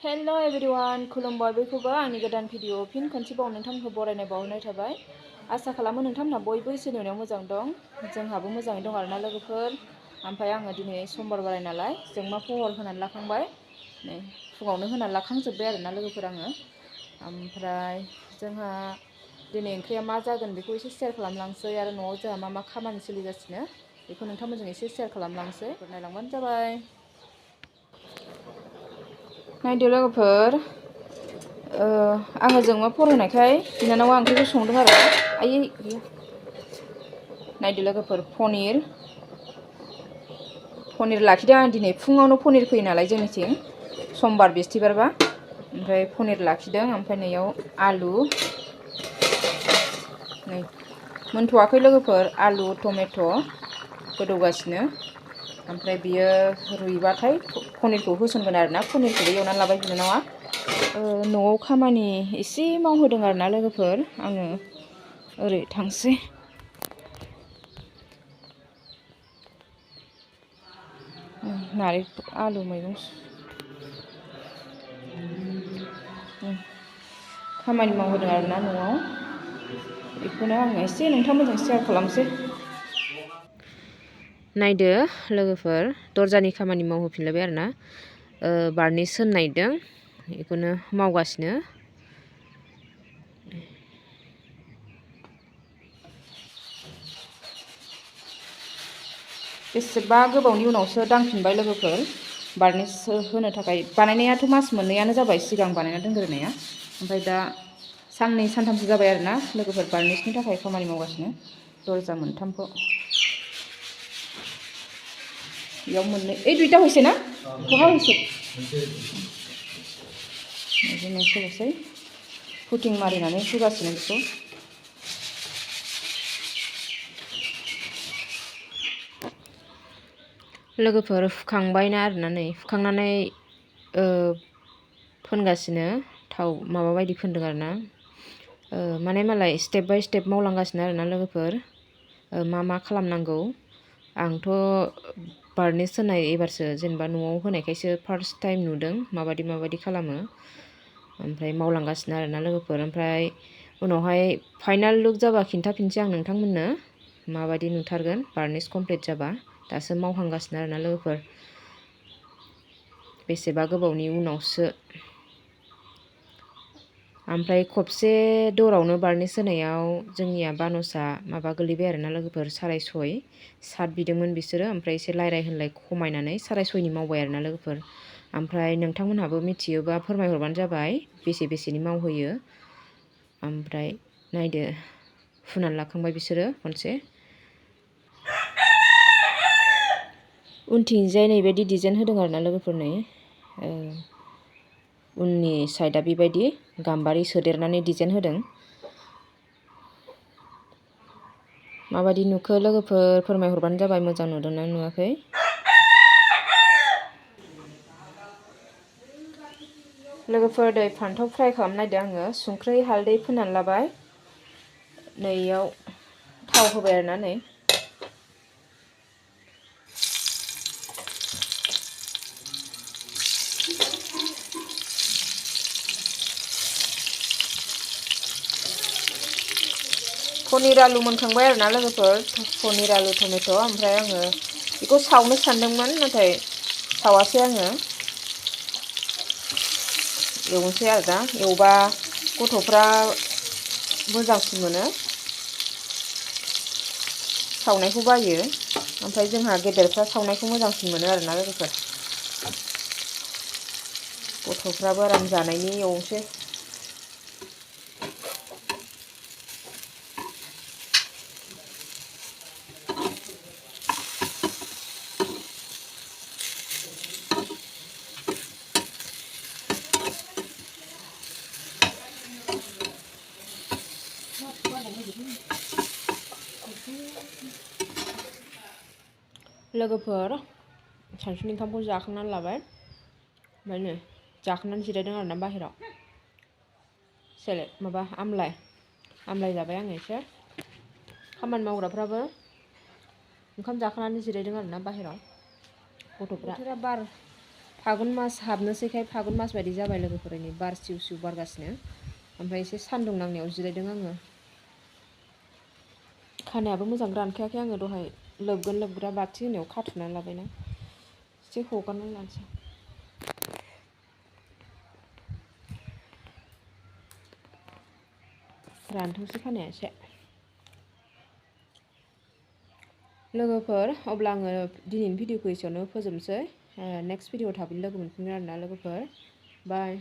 Hello everyone खुलुमबाय बयखौबो आंनि गोदान भिडिअ फिन खनसेबाव नोंथांमोनखौ बरायनाय बावहरनाय थाबाय। आसा खालामो नोंथांमोनहा बयबो इसोरनि अननायाव मोजां दं। जोंहाबो मोजाङै दं आरोना लोगोफोर। ओमफ्राय आङो दिनै समबार बाराय नालाय जोंमा फहर होनानै लाखांबाय। नै फुङावनो होनानै लाखांजोब्बाय आरोना लोगोफोर आङो। ओमफ्राय जोंहा दिनै ओंख्रिया मा जागोन बेखौ एसे शेयार खालामलांसै आरो न'आव जोंहा मा खामानि सोलिगासिनो बेखौ नोंथांमोनजों एसे शेयार खालामलांसै। नायलांबानो जाबाय। नायदो लोगोफोर आङो जोंमा फरायनायखाय बिनानावा ओंख्रिखौ संदों आरो आयै गैया। नायदो लोगोफोर पनिर लाखिदों आं दिनै फुङावनो पनिर फैयो नालाय जोंनिथिं समबार बिस्थिबारबा ओमफ्राय पनिर लाखिदों। ओमफ्राय नैयाव आलु नै मोनथ'वाखै लोगोफोर आलु टमेट' गोदौगासिनो। ओमफ्राय बियो रुइबाथाय पनिरखौ होसनगोन आरोना। पनिरखौबो एवनानै लाबाय बिनानावा। न'आव खामानि एसे मावहोदों आरोना लोगोफोर आङो ओरै थांसै। नारेंखल आलु मैगं खामानि मावहोदों आरोना न'आव बेखौनो आङो एसे नोंथांमोनजों शेयार खालामसै। नायदो लोगोफोर दरजानि खामानि मावहोफिनलायबाय आरोना। बार्निस होननायदों बेखौनो मावगासिनो। बेसेबा गोबावनि उनावसो दांफिनबाय लोगोफोर बार्निस होनो थाखाय। बानायनायाथ' मास मोननैयानो जाबाय सिगां बानायना दोनग्रोनाया। ओमफ्राय दा साननै सानथामसो जाबाय आरोना लोगोफोर बार्निसनि थाखाय खामानि मावगासिनो। दरजा मोनथामखौ बेयाव मोननै ओइ दुइटा हयसे ना बहा हयसे बिदिनो सोल'सै फुटिं मारिनानै होगासिनो बेखौ। लोगोफोर हुखांबायना आरोना नै हुखांनानै फोनगासिनो थाव माबा बायदि फोनदों आरोना। माने मालाय स्टेप बाय स्टेप मावलांगासिनो आरोना लोगोफोर मा खालामनांगौ। आंथ' बार्निस होनाय एबारसो जेनेबा न'आव होनायखायसो फार्स्ट टाइम नुदों माबायदि खालामो। ओमफ्राय मावलांगासिनो आरोना लोगोफोर। ओमफ्राय उनावहाय फाइनाल लुक जाबा खिन्थाफिनसै आं नोंथांमोननो माबायदि नुथारगोन बार्निस कमप्लिट जाबा। दासो मावहांगासिनो आरोना लोगोफोर बेसेबा गोबावनि उनावसो। ओमफ्राय खबसे दरावनो बार्निस होनायाव जोंनिया बानसआ माबा गोलैबाय आरोना लोगोफोर 650 7 बिदोंमोन बिसोरो। ओमफ्राय एसे रायलाय होनलाय खमायनानै 650नि मावबाय आरोना लोगोफोर। ओमफ्राय नोंथांमोनहाबो मिथियोबा फोरमायहरबानो जाबाय बेसेनि मावहोयो। ओमफ्राय नायदो फुनानै लाखांबाय बिसोरो खनसे। उनथिंजाय नैबायदि डिजाइन होदों आरोना लोगोफोर। नै उननि साइडआ बेबायदि गाम्बारि सोदेरनानै डिजाइन होदों। माबायदि नुखो लोगोफोर फोरमायहरबानो जाबाय मोजां नुदोंना नुवाखै। लोगोफोर दै फान्थाव फ्राय खालामनायदो आङो संख्रि हालदै फोननानै लाबाय। नैयाव थाव होबाय आरोना नै पनिर आलु मोनखांबाय आरोना लोगोफोर पनिर आलु टमेट'। ओमफ्राय आङो बेखौ सावनो सानदोंमोन नाथाय सावासै आङो एवनोसै आरोना। एवबा गथ'फ्रा मोजांसिन मोनो सावनायखौ बायो। ओमफ्राय जोंहा गेदेरफ्रा सावनायखौ मोजांसिन मोनो आरोना लोगोफोर। गथ'फ्राबो आराम जानायनि एवनोसै। लोगोफोर सानसुनि ओंखामखौ जाखांनानै लाबाय। ओमफ्राय नै जाखांनानै जिरायदों आरोना बाहेरायाव। माबा आमलाय जाबाय आङो एसे। खामानि मावग्राफ्राबो ओंखाम जाखांनानै जिरायदों आरोना बाहेरायाव। गथ'फ्रा बार फागुन मास हाबनोसैखाय फागुन मास बायदि जाबाय लोगोफोरनि बार सिउ सिउ बारगासिनो। ओमफ्राय एसे सान्दुं नांनायाव जिरायदों आङो। खानायाबो मोजां रानखायाखै आङो दहाय लोबगोन लोबग्रा बाथि होनायाव खाथुमनानै लाबायना एसे हगारनानै लानोसै। रानथोंसै खानाया एसे। लोगोफोर अब्ला आङो दिनैनि भिडिअखौ एसेयावनो फोजोबनोसै। नेक्स्ट भिडिअआव थाबैनो लोगो मोनफिनगोन आरोना लोगोफोर। बाय।